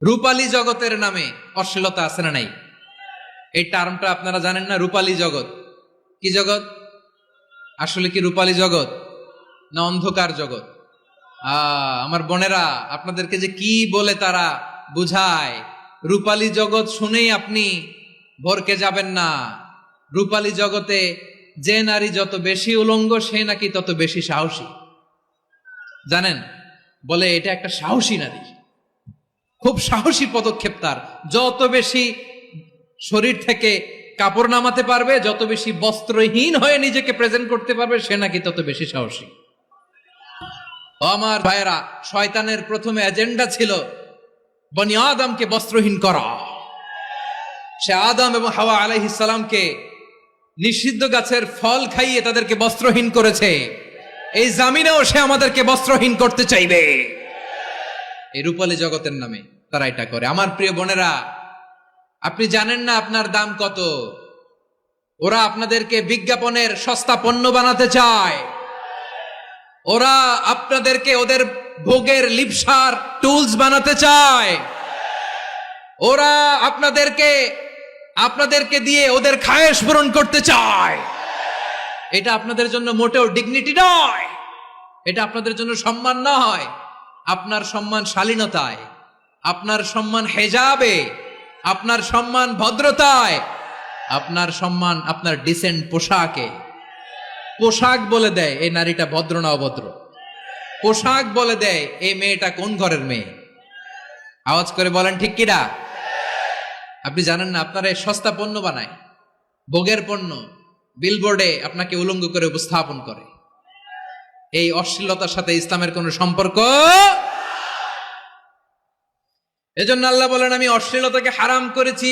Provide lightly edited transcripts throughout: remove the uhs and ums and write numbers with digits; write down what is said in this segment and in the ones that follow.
রূপালী জগতের নামে অশ্লীলতা আছে না নাই? এই টার্মটা আপনারা জানেন না? রূপালী জগৎ কি জগৎ? আসলে কি রূপালী জগৎ না অন্ধকার জগৎ? আমার বোনেরা, আপনাদেরকে যে কি বলে তারা বুঝায়, রূপালী জগৎ শুনেই আপনি ভরকে যাবেন না। রূপালী জগতে যে নারী যত বেশি উলঙ্গ সে নাকি তত বেশি সাহসী। জানেন, বলে এটা একটা সাহসী নারী, খুব সাহসী পদক্ষেপ তার। যত বেশি শরীর থেকে কাপড় নামাতে পারবে, যত বেশি বস্ত্রহীন হয়ে নিজেকে প্রেজেন্ট করতে পারবে, সে নাকি তত বেশি সাহসী। আমার ভাইয়েরা, শয়তানের প্রথম এজেন্ডা ছিল বনি আদমকে বস্ত্রহীন করা। সে আদম এবং হাওয়া আলাইহিস সালামকে নিষিদ্ধ গাছের ফল খাইয়ে তাদেরকে বস্ত্রহীন করেছে। এই জামিনেও সে আমাদেরকে বস্ত্রহীন করতে চাইবে। এই রূপালী জগতের নামে তারা এটা করে। আমার প্রিয় বোনেরা, আপনি জানেন না আপনার দাম কত। ওরা আপনাদেরকে বিজ্ঞাপনের সস্তা পণ্য বানাতে চায়। ওরা আপনাদেরকে ওদের ভোগের লিপসার টুলস বানাতে চায়। ওরা আপনাদেরকে দিয়ে ওদের খায়েশ পূরণ করতে চায়। এটা আপনাদের জন্য মোটেও ডিগনিটি নয়, এটা আপনাদের জন্য সম্মান নয়। আপনার সম্মান শালীনতায়, আপনার সম্মান হেজাবে, আপনার সম্মান ভদ্রতায়, আপনার সম্মান আপনার ডিসেন্ট পোশাকে। পোশাক বলে দেয় এই নারীটা ভদ্র না অভদ্র। পোশাক বলে দেয় এই মেয়েটা কোন ঘরের মেয়ে। আওয়াজ করে বলেন ঠিক কিনা? আপনি জানেন না, আপনারা সস্তা পণ্য বানায়, ভোগের পণ্য, বিলবোর্ডে আপনাকে উলঙ্গ করে উপস্থাপন করে। এই অশ্লীলতার সাথে ইসলামের কোন সম্পর্ক। এজন্য আল্লাহ বলেন, আমি অশ্লীলতাকে হারাম করেছি।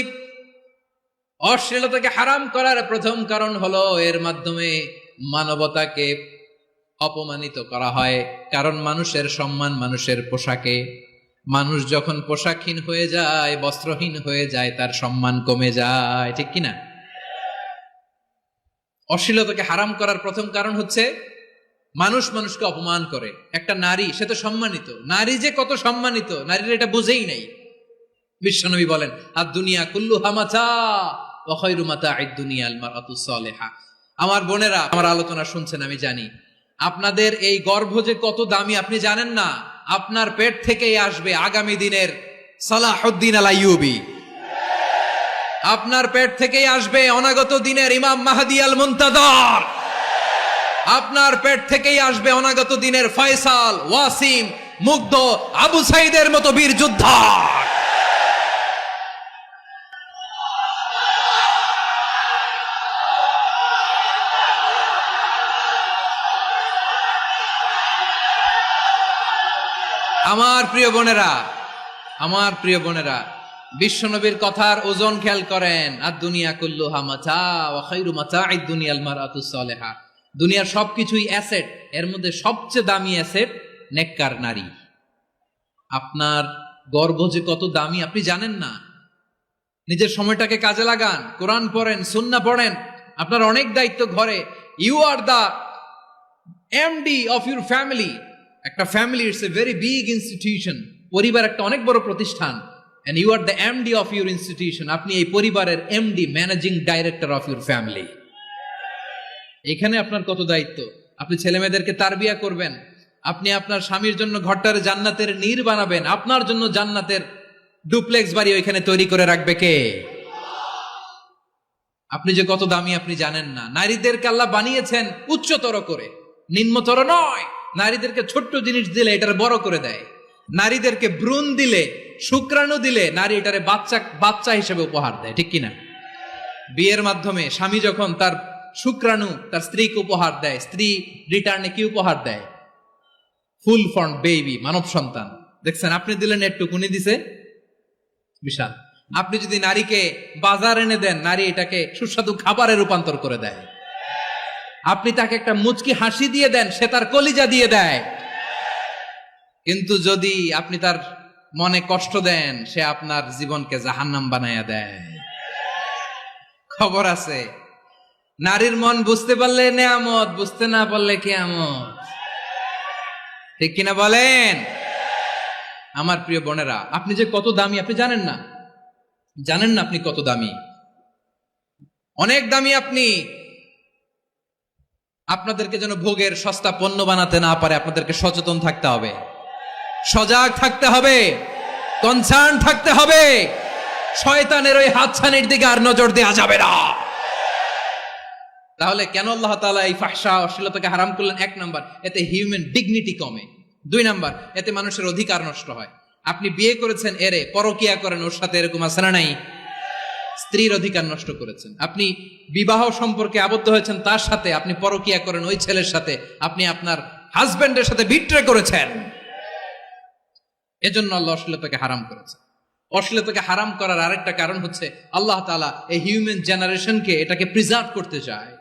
অশ্লীলতাকে হারাম করার প্রথম কারণ হলো এর মাধ্যমে মানবতাকে অপমানিত করা হয়। কারণ মানুষের সম্মান মানুষের পোশাকে। মানুষ যখন পোশাকহীন হয়ে যায়, বস্ত্রহীন হয়ে যায়, তার সম্মান কমে যায়। ঠিক কিনা? অশ্লীলতাকে হারাম করার প্রথম কারণ হচ্ছে মানুষ মানুষকে অপমান করে। একটা নারী, সে তো সম্মানিত। নারী যে কত সম্মানিত, নারীর এটা বুঝেই নাই। বিশ্বনবী বলেন, আর দুনিয়া কুল্লুহা মাতা ওয়া খায়রু মাতা'আদ দুনিয়া আল মারআতুস সালিহা। আমার বোনেরা, আমার আলোচনা শুনছেন আমি জানি। আপনাদের এই গর্ভ যে কত দামি আপনি জানেন না। আপনার পেট থেকেই আসবে আগামী দিনের সালাহুদ্দিন আল আইয়ুবী। আপনার পেট থেকেই আসবে অনাগত দিনের ইমাম মাহদী আল মুনতাজার। আপনার পেট থেকেই আসবে অনাগত দিনের ফয়সাল, ওয়াসিম, মুগ্ধ, আবু সাইদের মতো বীর যোদ্ধা। আমার প্রিয় বোনেরা, আমার প্রিয় বোনেরা, বিশ্বনবীর কথার ওজন খেয়াল করেন। আর দুনিয়া কুল্লুহা মাতা ওয়া খায়রু মাতা'আদ দুনিয়া আল মারআতুস সালিহা। দুনিয়ার সবকিছুই অ্যাসেট, এর মধ্যে সবচেয়ে দামি অ্যাসেট নেককার নারী। আপনার গর্ভ যে কত দামি আপনি জানেন না। নিজের সময়টাকে কাজে লাগান, কোরআন পড়েন, সুন্নাহ পড়েন। আপনার অনেক দায়িত্ব ঘরে। You are the MD of your family. একটা family it's a very big institution. পরিবার একটা অনেক বড় প্রতিষ্ঠান। And you are the MD of your institution. আপনি এই পরিবারের MD, managing director of your family. এখানে আপনার কত দায়িত্ব। আপনি ছেলে মেয়েদেরকে তারবিয়া করবেন। আপনি আপনার স্বামীর জন্য ঘরটারে জান্নাতের নীর বানাবেন। আপনার জন্য জান্নাতের ডুপ্লেক্স বাড়ি ওইখানে তৈরি করে রাখবে কে? আপনি যে কত দামি আপনি জানেন না। নারীদেরকে আল্লাহ বানিয়েছেন উচ্চতর করে, নিম্নতর নয়। নারীদেরকে ছোট্ট জিনিস দিলে এটারে বড় করে দেয়। নারীদেরকে ভ্রূণ দিলে, শুক্রাণু দিলে, নারী এটারে বাচ্চা হিসেবে উপহার দেয়। ঠিক কিনা? বিয়ের মাধ্যমে স্বামী যখন তার শুক্রাণু তার স্ত্রীকে উপহার দেয়, স্ত্রী রিটার্নে কি উপহার দেয়? ফুল ফর্ম বেবি, মানব সন্তান। দেখছেন, আপনি দিলেন একটুক, উনি দিছে বিশাল। আপনি যদি নারীকে বাজার এনে দেন, নারী এটাকে সুস্বাদু খাবারে রূপান্তর করে দেয়। আপনি তাকে একটা মুচকি হাসি দিয়ে দেন, সে তার কলিজা দিয়ে দেয়। কিন্তু যদি আপনি তার মনে কষ্ট দেন, সে আপনার জীবনকে জাহান্নাম বানায়া দেয়। খবর আছে, নারীর মন বুঝতে পারলে নেয়ামত, বুঝতে না পারলে কিয়ামত। ঠিক কিনা বলেন? আমার প্রিয় বোনেরা, আপনি যে কত দামি আপনি জানেন না, জানেন না আপনি কত দামি, অনেক দামি আপনি। আপনাদেরকে যেন ভোগের সস্তা পণ্য বানাতে না পারে আপনাদেরকে সচেতন থাকতে হবে, সজাগ থাকতে হবে, কনসার্ন থাকতে হবে। শয়তানের ওই হাতছানির দিকে আর নজর দেওয়া যাবে না। তাহলে কেন আল্লাহ তাআলা এই ফাহশা অশ্লীলতাকে হারাম করলেন? 1 নাম্বার, এতে হিউম্যান ডিগনিটি কমে। 2 নাম্বার, এতে মানুষের অধিকার নষ্ট হয়। আপনি বিয়ে করেছেন এরে, পরকিয়া করেন ওর সাথে, এরকম আছে না নাই? স্ত্রীর অধিকার নষ্ট করেছেন। আপনি বিবাহ সম্পর্কে আবদ্ধ হয়েছেন তার সাথে, আপনি পরকিয়া করেন ওই ছেলের সাথে, আপনি আপনার হাজবেন্ডের সাথে বিট্রে করেছেন। এজন্য আল্লাহ অশ্লীলতাকে হারাম করেছেন। অশ্লীলতাকে হারাম করার আরেকটা কারণ হচ্ছে আল্লাহ তাআলা এই হিউম্যান জেনারেশনকে এটাকে প্রিজার্ভ করতে চায়।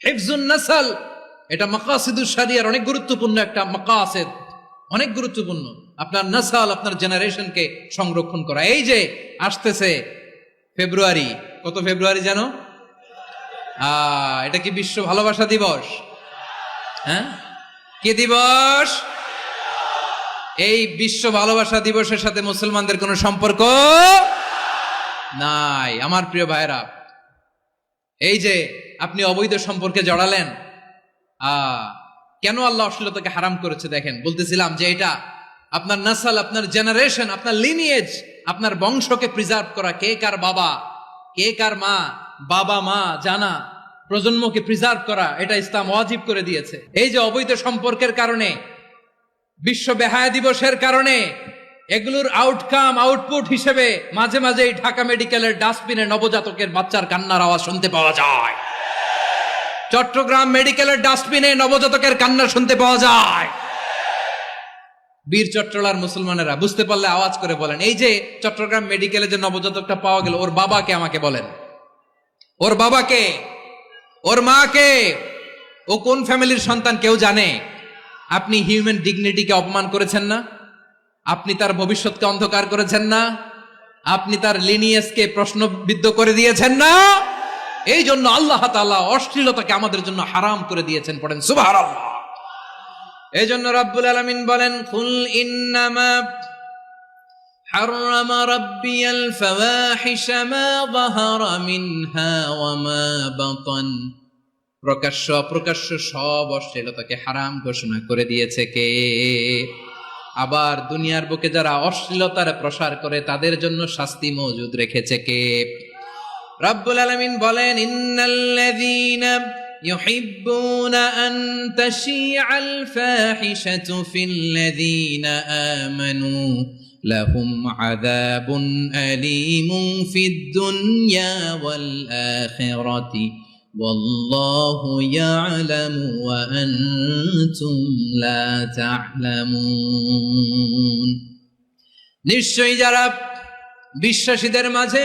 হিফজুন নাসল, এটা মাকাসিদুশ শরিয়ার অনেক গুরুত্বপূর্ণ একটা মাকাসিদ, অনেক গুরুত্বপূর্ণ। আপনার নাসল, আপনার জেনারেশনকে সংরক্ষণ করা। এই যে আসতেছে ফেব্রুয়ারি, কত ফেব্রুয়ারি জানো? এটা কি বিশ্ব ভালোবাসা দিবস? হ্যাঁ, কি দিবস? এই বিশ্ব ভালোবাসা দিবসের সাথে মুসলমানদের কোনো সম্পর্ক নাই। আমার প্রিয় ভাইরা, এই যে আপনি অবৈধ সম্পর্কে জড়ালেন, কেন আল্লাহ অশ্লীলতাকে হারাম করেছে দেখেন। বলতেছিলাম যে এটা আপনার নাসল, আপনার জেনারেশন, আপনার লিনিয়েজ, আপনার বংশকে প্রিজার্ভ করা। কে কার বাবা, কে কার মা, বাবা মা জানা, প্রজন্মকে প্রিজার্ভ করা, এটা ইসলাম ওয়াজিব করে দিয়েছে। এই যে অবৈধ সম্পর্কের কারণে, বিশ্ব বেহায়া দিবসের কারণে, এগুলোর আউটকাম, আউটপুট হিসেবে মাঝে মাঝে এই ঢাকা মেডিকেলের ডাস্টবিনে নবজাতকের বাচ্চার কান্নার আওয়াজ শুনতে পাওয়া যায়। চট্টগ্রাম মেডিকেলের ডাস্টবিনে নবজাতকের কান্না শুনতে পাওয়া যায়। বীর চট্টলার মুসলমানেরা বুঝতে পারলে আওয়াজ করে বলেন, এই যে চট্টগ্রাম মেডিকেলে যে নবজাতকটা পাওয়া গেল, ওর বাবাকে আমাকে বলেন, ওর বাবাকে, ওর মাকে, ও কোন ফ্যামিলির সন্তান কেউ জানে? আপনি হিউম্যান ডিগনিটিকে অপমান করেছেন না? আপনি তার ভবিষ্যৎকে অন্ধকার করেছেন না? আপনি তার লিনিয়েজকে প্রশ্নবিদ্ধ করে দিয়েছেন না? এই জন্য আল্লাহ তাআলা অশ্লীলতাকে আমাদের জন্য হারাম করে দিয়েছেন। পড়েন সুবহানাল্লাহ। এই জন্য রাব্বুল আলামিন বলেন, কুল ইন্নামা হাররামা রাব্বিয়াল ফাওয়াহিশা মা যাহারা মিনহা ওয়া মা বাতান। প্রকাশ্য অপ্রকাশ্য সব অশ্লীলতাকে হারাম ঘোষণা করে দিয়েছে কে? আবার দুনিয়ার বুকে যারা অশ্লীলতার প্রসার করে তাদের জন্য শাস্তি মজুদ রেখেছে কে? রাব্বুল আলামিন বলেন, ইন্নাল্লাযীনা ইউহিব্বুনা আন তাশিআল ফাহিশাতু ফিল্লাযীনা আমানু লাহুম আযাবুন আলীমুন ফিদ দুনিয়া ওয়াল আখিরাতি ওয়াল্লাহু ইয়ালামু ওয়া আনতুম লা তা'লামুন। নিশ্চয়ই যারা বিশ্বাসীদের মাঝে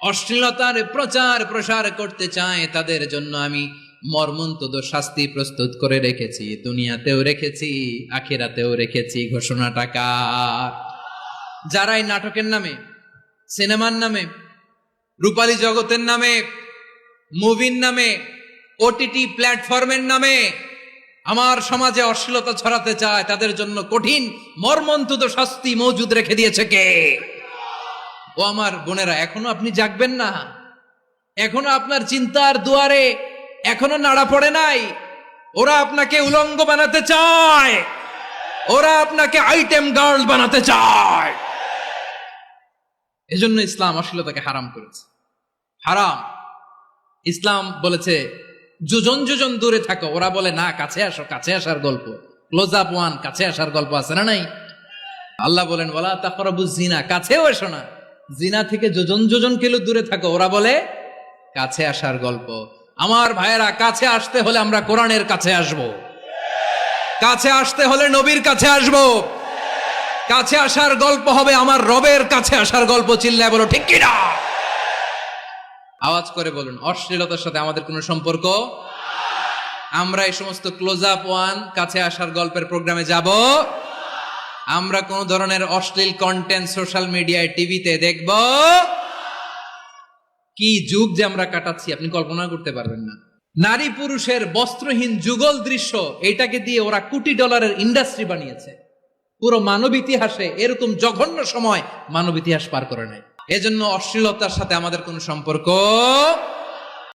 অশ্লীলতার প্রচার প্রসার করতে চায় তাদের জন্য আমি মর্মন্তুদ শাস্তি প্রস্তুত করে রেখেছি, দুনিয়াতেও রেখেছি, আখিরাতেও রেখেছি। ঘোষণাটা কার? যারাই নাটকের নামে, সিনেমার নামে, রূপালী জগতের নামে, মুভির নামে, ওটিটি প্ল্যাটফর্মের নামে আমার সমাজে অশ্লীলতা ছড়াতে চায় তাদের জন্য কঠিন মর্মন্তুদ শাস্তি মজুদ রেখে দিয়েছে কে? ও আমার বোনেরা, এখনো আপনি জাগবেন না? এখনো আপনার চিন্তার দুয়ারে এখনো নাড়া পড়ে নাই? ওরা আপনাকে উলঙ্গ বানাতে চায়, ওরা আপনাকে আইটেম গার্ল বানাতে চায়। এজন্য ইসলাম অশ্লীলতাকে হারাম করেছে। হারাম। ইসলাম বলেছে যোজন যোজন দূরে থাকো, ওরা বলে না কাছে আসো, কাছে আসার গল্প, ক্লোজ আপ ওয়ান, কাছে আসার গল্প আছে না নাই? আল্লাহ বলেন ওয়ালা তাকরাবুজ জিনা, কাছেও এসো না, জিনা থেকে যোজন যোজন কিলো দূরে থাকো, ওরা বলে কাছে আসার গল্প। আমার ভাইয়েরা, কাছে আসতে হলে আমরা কোরআনের কাছে আসব, কাছে আসতে হলে নবীর কাছে আসব, কাছে আসার গল্প হবে আমার রবের কাছে আসার গল্প। চিল্লায় বলো ঠিক কিনা? আওয়াজ করে বলুন, অশ্লীলতার সাথে আমাদের কোনো সম্পর্ক? আমরা এই সমস্ত ক্লোজ আপ ওয়ান, কাছে আসার গল্পের প্রোগ্রামে যাব? আমরা কোন ধরনের অশ্লীল কন্টেন্ট সোশ্যাল মিডিয়ায়, টিভিতে দেখব? কি যুগ যে আমরা কাটাচ্ছি আপনি কল্পনা করতে পারবেন না। নারী পুরুষের বস্ত্রহীন যুগল দৃশ্য, এইটাকে দিয়ে ওরা $কোটি ইন্ডাস্ট্রি বানিয়েছে। পুরো মানব ইতিহাসে এরকম জঘন্য সময় মানব ইতিহাস পার করে নাই। এজন্য অশ্লীলতার সাথে আমাদের কোনো সম্পর্ক